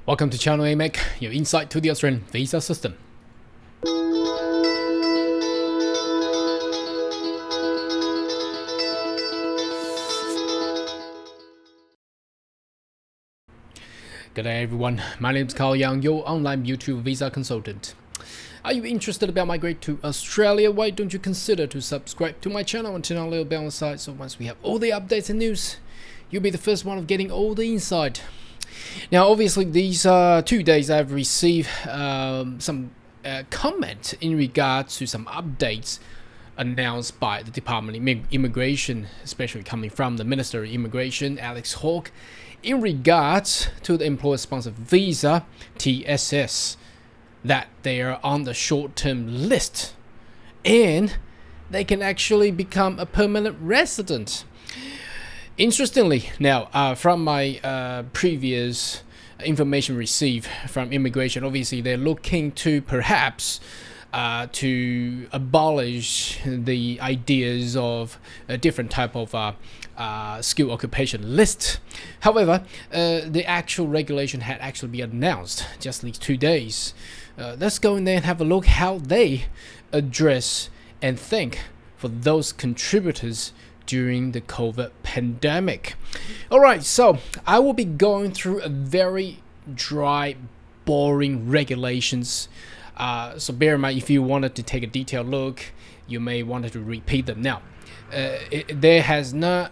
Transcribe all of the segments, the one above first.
Welcome to Channel AMEC, your insight to the Australian visa system. Good day everyone, my name is Carl Young, your online YouTube visa consultant. Are you interested about migrate to Australia? Why don't you consider to subscribe to my channel and turn on a little bell on the side, so once we have all the updates and news, you'll be the first one of getting all the insight. Now obviously these 2 days I've received some comment in regards to some updates announced by the Department of Immigration, especially coming from the Minister of Immigration, Alex Hawke, in regards to the employer-sponsored visa, TSS, that they are on the short-term list and they can actually become a permanent resident. Interestingly, now from my previous information received from immigration, obviously they're looking to perhaps to abolish the ideas of a different type of skill occupation list. However, the actual regulation had actually been announced just these 2 days. Let's go in there and have a look how they address and think for those contributors during the COVID pandemic. Alright, so I will be going through a very dry, boring regulations. So bear in mind, if you wanted to take a detailed look, you may want to repeat them. Now, there has no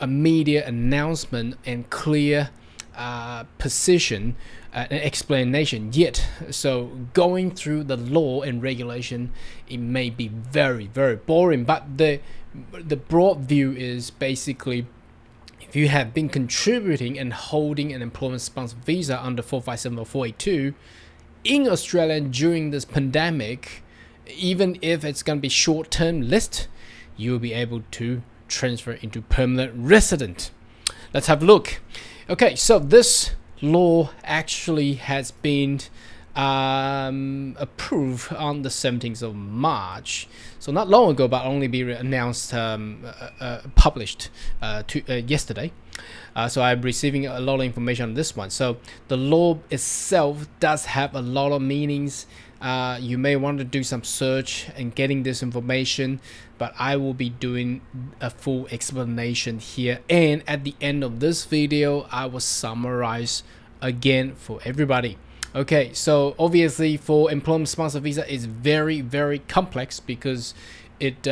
immediate announcement and clear position and explanation yet. So going through the law and regulation, it may be very, very boring. But the broad view is basically, if you have been contributing and holding an employment-sponsored visa under 457 or 482 in Australia during this pandemic, even if it's going to be short-term list, you'll be able to transfer into permanent resident. Let's have a look. Okay, so this law actually has been approved on the 17th of March, so not long ago, but only be announced, published yesterday. So I'm receiving a lot of information on this one. So the law itself does have a lot of meanings. You may want to do some search and getting this information, but I will be doing a full explanation here, and at the end of this video I will summarize again for everybody. Okay, so obviously for employment sponsor visa is very, very complex because it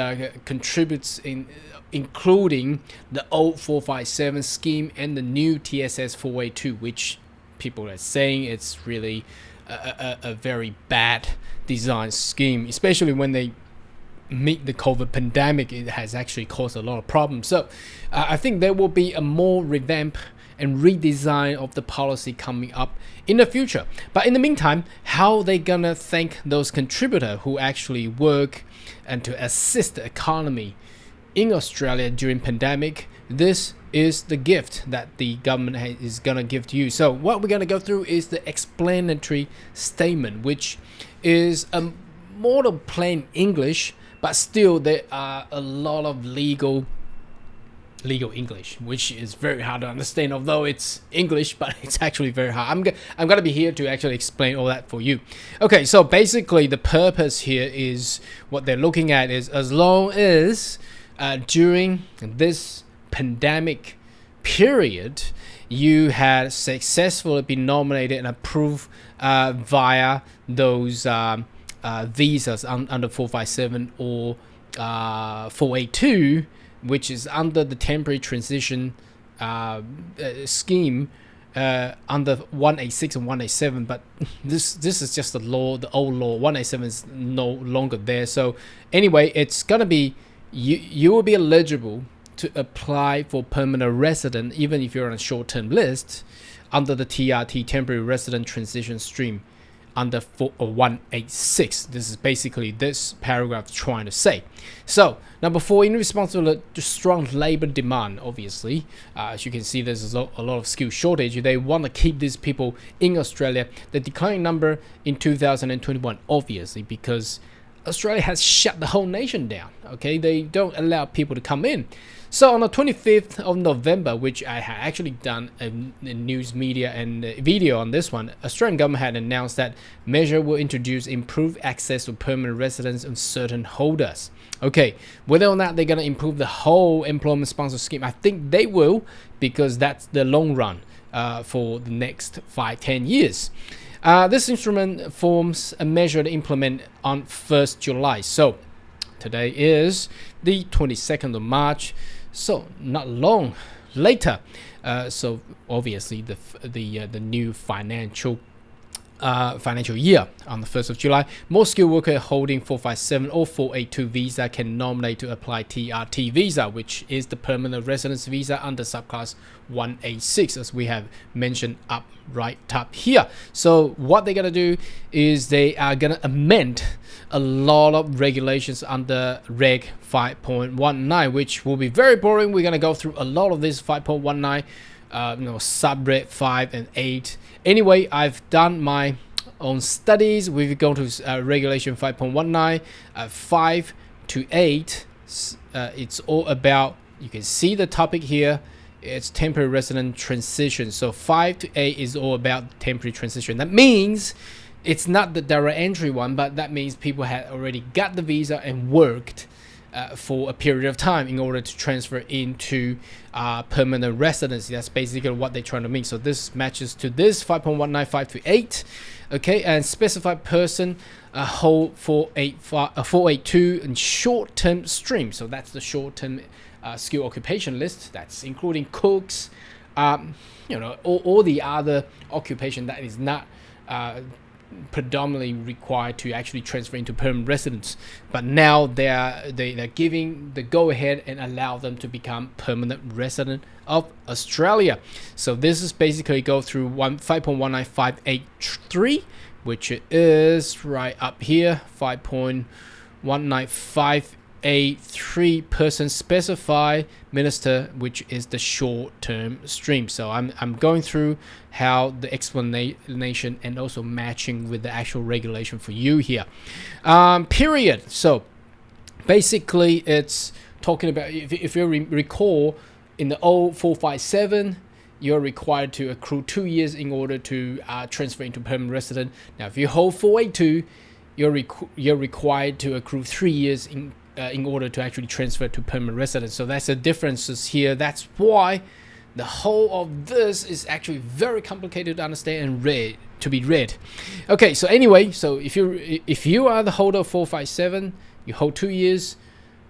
contributes in including the old 457 scheme and the new TSS 482, which people are saying it's really a very bad design scheme, especially when they meet the COVID pandemic. It has actually caused a lot of problems. So I think there will be a more revamp and redesign of the policy coming up in the future. But in the meantime, how they gonna thank those contributors who actually work and to assist the economy in Australia during pandemic? This is the gift that the government is gonna give to you. So what we're gonna go through is the explanatory statement, which is a more of plain English, but still there are a lot of legal English, which is very hard to understand. Although it's English, but it's actually very hard. I'm gonna be here to actually explain all that for you. Okay, so basically the purpose here is what they're looking at is, as long as during this pandemic period you had successfully been nominated and approved via those visas under 457 or 482, which is under the temporary transition scheme under 186 and 187, but this is just the law, the old law. 187 is no longer there. So anyway, it's gonna be you will be eligible to apply for permanent resident even if you're on a short-term list under the TRT, temporary resident transition stream, under 186. This is basically this paragraph trying to say. So number 4, in response to the strong labor demand, obviously, as you can see, there's a lot of skill shortage. They want to keep these people in Australia. The declining number in 2021, obviously, because Australia has shut the whole nation down. Okay, they don't allow people to come in. So on the 25th of November, which I had actually done a news media and video on this one, Australian government had announced that measure will introduce improved access to permanent residence of certain holders. Okay, whether or not they're going to improve the whole employment sponsor scheme, I think they will, because that's the long run for the next 5-10 years. This instrument forms a measure to implement on 1st July. So today is the 22nd of March. So not long later. So obviously the new financial year on the 1st of July, most skilled workers holding 457 or 482 visa can nominate to apply TRT visa, which is the permanent residence visa under subclass 186, as we have mentioned right up here. So what they're gonna do is they are gonna amend a lot of regulations under Reg 5.19, which will be very boring. We're gonna go through a lot of this 5.19. Sub-Reg 5 and 8. Anyway, I've done my own studies. We've gone to regulation 5.19, 5 to 8. It's all about, you can see the topic here, it's temporary resident transition. So 5 to 8 is all about temporary transition. That means it's not the direct entry one, but that means people had already got the visa and worked for a period of time in order to transfer into permanent residency. That's basically what they're trying to mean. So this matches to this 5.19, 5 to 8. Okay, and specified person hold 482 in short-term stream. So that's the short-term skill occupation list. That's including cooks, all the other occupation that is not predominantly required to actually transfer into permanent residence, but now they're giving the go ahead and allow them to become permanent resident of Australia. So this is basically go through 5.19583, which is right up here, 5.19583 person specified minister, which is the short-term stream. So I'm going through how the explanation and also matching with the actual regulation for you here. Period. So basically it's talking about, if you recall, in the old 457 you're required to accrue 2 years in order to transfer into permanent resident. Now if you hold 482, you're required to accrue 3 years in order to actually transfer to permanent residence. So that's the differences here. That's why the whole of this is actually very complicated to understand and to be read. Okay, so anyway, so if you are the holder of 457, you hold 2 years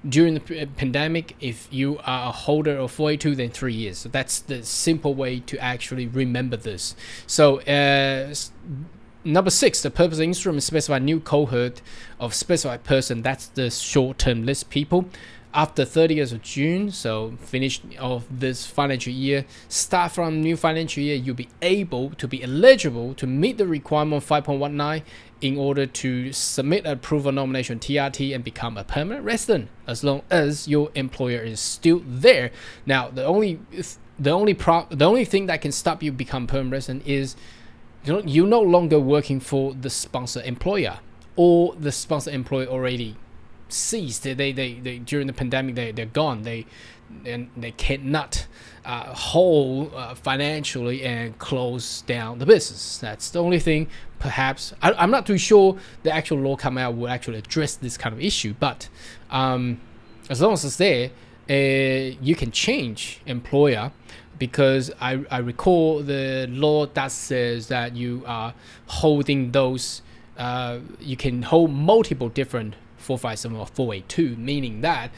during the pandemic. If you are a holder of 482, then 3 years. So that's the simple way to actually remember this. So number 6, the purpose of the instrument specify new cohort of specified person. That's the short-term list people. After 30th of June, so finish of this financial year, start from new financial year, you'll be able to be eligible to meet the requirement of 5.19 in order to submit approval nomination TRT and become a permanent resident, as long as your employer is still there. Now, the only thing that can stop you become permanent resident is you're no longer working for the sponsor employer, or the sponsor employer already ceased. They during the pandemic they're gone. They cannot hold financially and close down the business. That's the only thing. Perhaps I'm not too sure the actual law come out will actually address this kind of issue, but as long as it's there, you can change employer, because I recall the law that says that you are holding those, you can hold multiple different 457 or 482, meaning that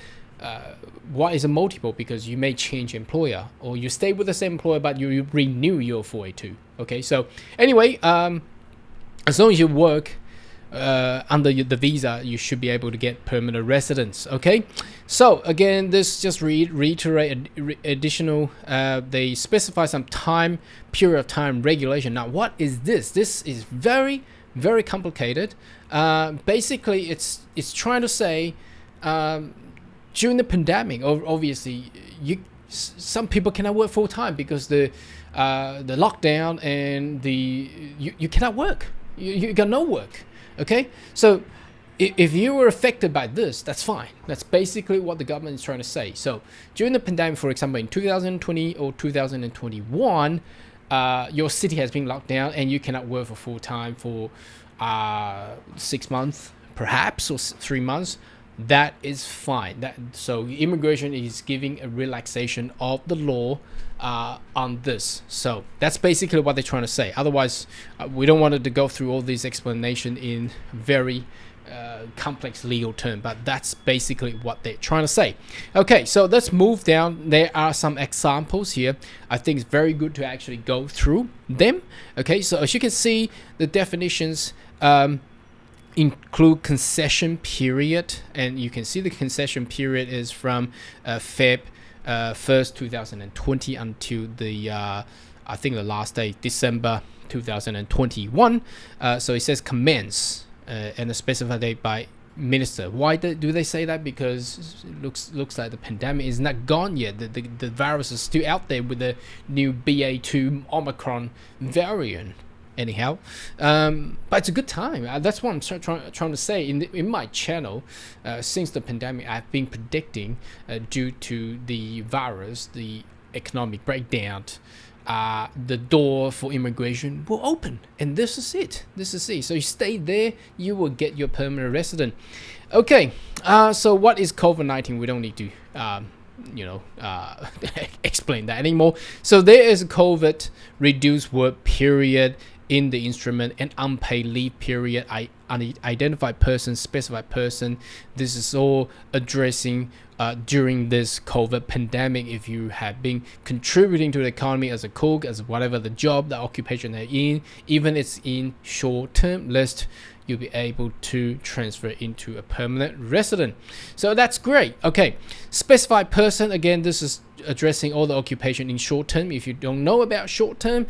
what is a multiple? Because you may change employer, or you stay with the same employer but you renew your 482. Okay, so anyway, as long as you work under the visa, you should be able to get permanent residence. Okay, so again, this just reiterate additional, they specify some period of time regulation. Now what is this? This is very complicated. Basically it's trying to say, during the pandemic, obviously some people cannot work full time because the lockdown and you cannot work. You got no work. Okay, so if you were affected by this, that's fine. That's basically what the government is trying to say. So during the pandemic, for example, in 2020 or 2021, your city has been locked down and you cannot work for full time for 6 months, perhaps, or 3 months. That is fine. So immigration is giving a relaxation of the law on this. So that's basically what they're trying to say. Otherwise, we don't want to go through all these explanation in very complex legal term, but that's basically what they're trying to say. Okay, so let's move down. There are some examples here. I think it's very good to actually go through them. Okay, so as you can see, the definitions include concession period, and you can see the concession period is from Feb 1st 2020 until the I think the last day, December 2021. So it says commence and a specified date by minister. Why do they say that? Because it looks like the pandemic is not gone yet. The virus is still out there with the new BA2 Omicron variant. Anyhow, but it's a good time. That's what I'm trying to say. In my channel, since the pandemic, I've been predicting due to the virus, the economic breakdown, the door for immigration will open, and this is it. So you stay there, you will get your permanent resident. Okay, so what is COVID-19? We don't need to explain that anymore. So there is a COVID reduced work period in the instrument, and unpaid leave period, unidentified person, specified person. This is all addressing during this COVID pandemic. If you have been contributing to the economy as a cook, as whatever the job, the occupation they're in, even it's in short-term list, you'll be able to transfer into a permanent resident. So that's great. Okay, specified person, again, this is addressing all the occupation in short-term. If you don't know about short-term,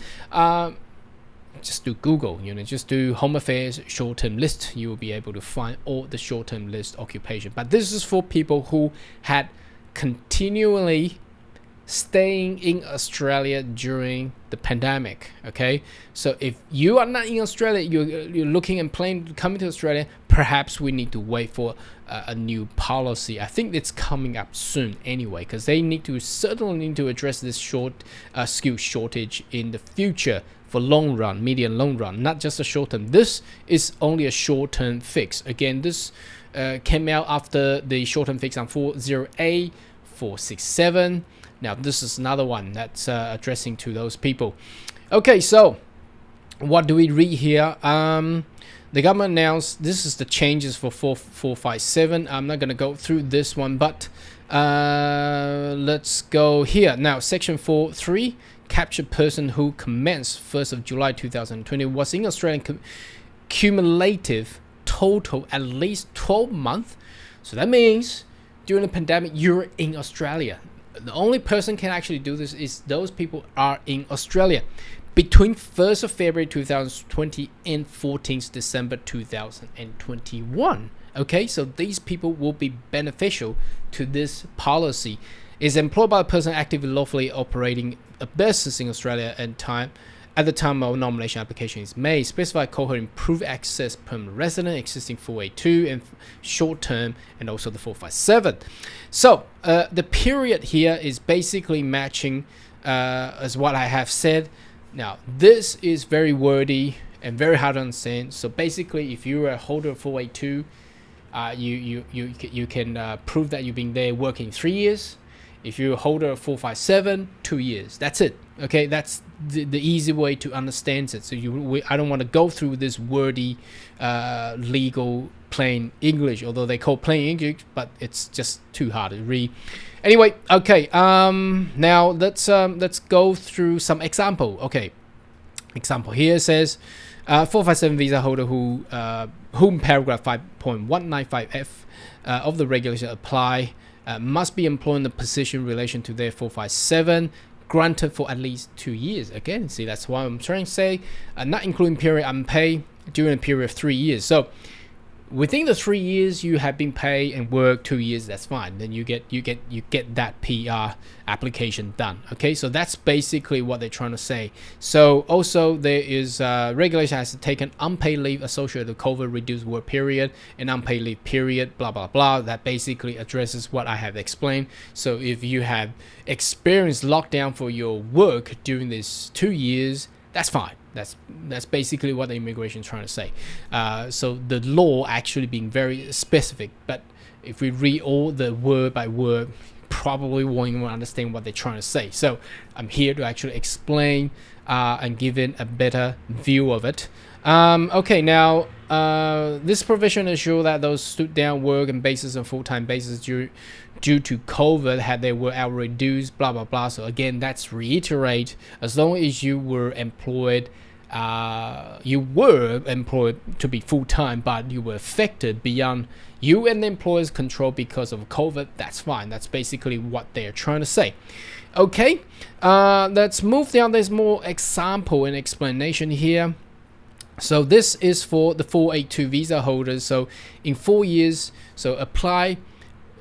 just do Google, just do Home Affairs short-term list. You will be able to find all the short-term list occupation. But this is for people who had continually staying in Australia during the pandemic. Okay, so if you are not in Australia, you're looking and planning to come to Australia, perhaps we need to wait for a new policy. I think it's coming up soon anyway, because they certainly need to address this skill shortage in the future for long run, medium long run, not just a short term. This is only a short term fix. Again, this came out after the short term fix on 40A, 467. Now this is another one that's addressing to those people. Okay, so what do we read here? The government announced this is the changes for 457. I'm not going to go through this one, but let's go here. Now, section 4.3, captured person who commenced 1st of July 2020 was in Australian cumulative total at least 12 months. So that means during the pandemic, you're in Australia. The only person can actually do this is those people are in Australia between 1st of February 2020 and 14th December 2021. Okay, so these people will be beneficial to this policy. Is employed by a person actively lawfully operating a business in Australia at the time of nomination application is made. Specified cohort improve access permanent resident, existing 482 and short term, and also the 457. So the period here is basically matching as what I have said. Now this is very wordy and very hard to understand. So basically, if you're a holder of 482, you can prove that you've been there working 3 years. If you're a holder of 457, 2 years. That's it. Okay, that's the easy way to understand it. So I don't want to go through this wordy legal plain English, although they call plain English, but it's just too hard to read. Anyway, okay. Now let's go through some example. Okay, example here says 457 visa holder whom paragraph 5.195F of the regulation apply. Must be employed in the position in relation to their 457, granted for at least 2 years. Again, see, that's why I'm trying to say, not including period unpaid during a period of 3 years. So within the 3 years you have been paid and worked 2 years, that's fine. Then you get that PR application done. Okay, so that's basically what they're trying to say. So also there is regulation has taken unpaid leave associated with COVID reduced work period and unpaid leave period, blah blah blah. That basically addresses what I have explained. So if you have experienced lockdown for your work during these 2 years, that's fine. That's basically what the immigration is trying to say. So the law actually being very specific, but if we read all the word by word, probably won't even understand what they're trying to say. So I'm here to actually explain and give it a better view of it. Okay, now this provision ensures that those stood down work and basis on full-time basis due to COVID had their work hour reduced, blah blah blah. So again, that's reiterate, as long as you were employed to be full-time, but you were affected beyond you and the employer's control because of COVID, that's fine. That's basically what they're trying to say. Okay, let's move down. There's more example and explanation here. So this is for the 482 visa holders. So in 4 years, so apply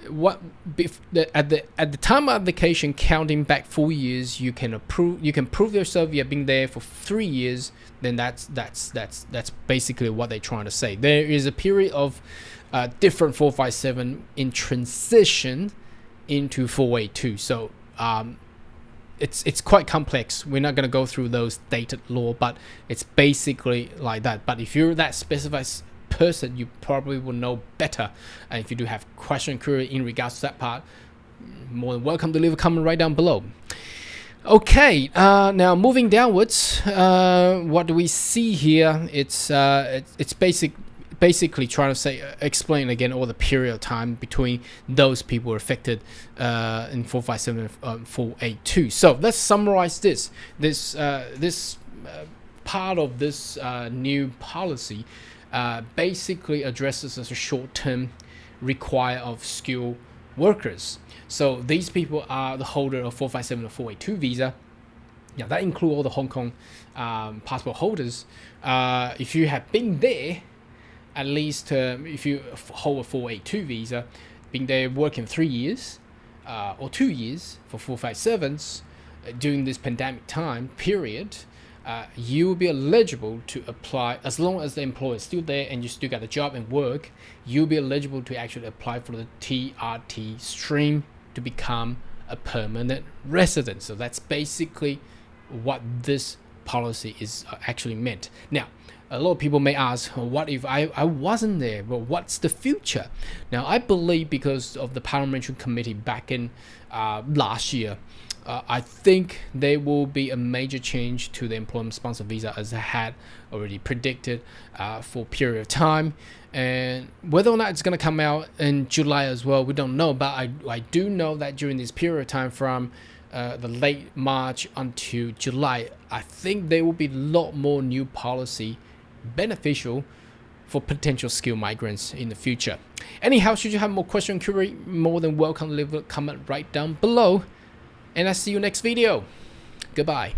at the time of application, counting back 4 years, you can prove yourself you have been there for 3 years. Then that's basically what they're trying to say. There is a period of different 457 in transition into 482. So it's quite complex. We're not going to go through those dated law, but it's basically like that. But if you're that specified person, you probably will know better. And if you do have question query in regards to that part, more than welcome to leave a comment right down below. Okay, now moving downwards, what do we see here? It's basically trying to explain again all the period of time between those people affected in 457 and 482. So let's summarize this part of this new policy. Basically addresses as a short-term require of skilled workers. So these people are the holder of 457 or 482 visa. Yeah, that includes all the Hong Kong passport holders. If you have been there, at least if you hold a 482 visa, been there working 3 years or 2 years for 457s during this pandemic time period, you will be eligible to apply, as long as the employer is still there and you still got a job and work, you'll be eligible to actually apply for the TRT stream to become a permanent resident. So that's basically what this policy is actually meant. Now, a lot of people may ask, well, what if I wasn't there? Well, what's the future? Now, I believe because of the parliamentary committee back in last year, I think there will be a major change to the employment sponsor visa, as I had already predicted for a period of time. And whether or not it's going to come out in July as well, we don't know. But I do know that during this period of time from the late March until July, I think there will be a lot more new policy beneficial for potential skilled migrants in the future. Anyhow, should you have more question query, more than welcome to leave a comment right down below. And I'll see you next video. Goodbye.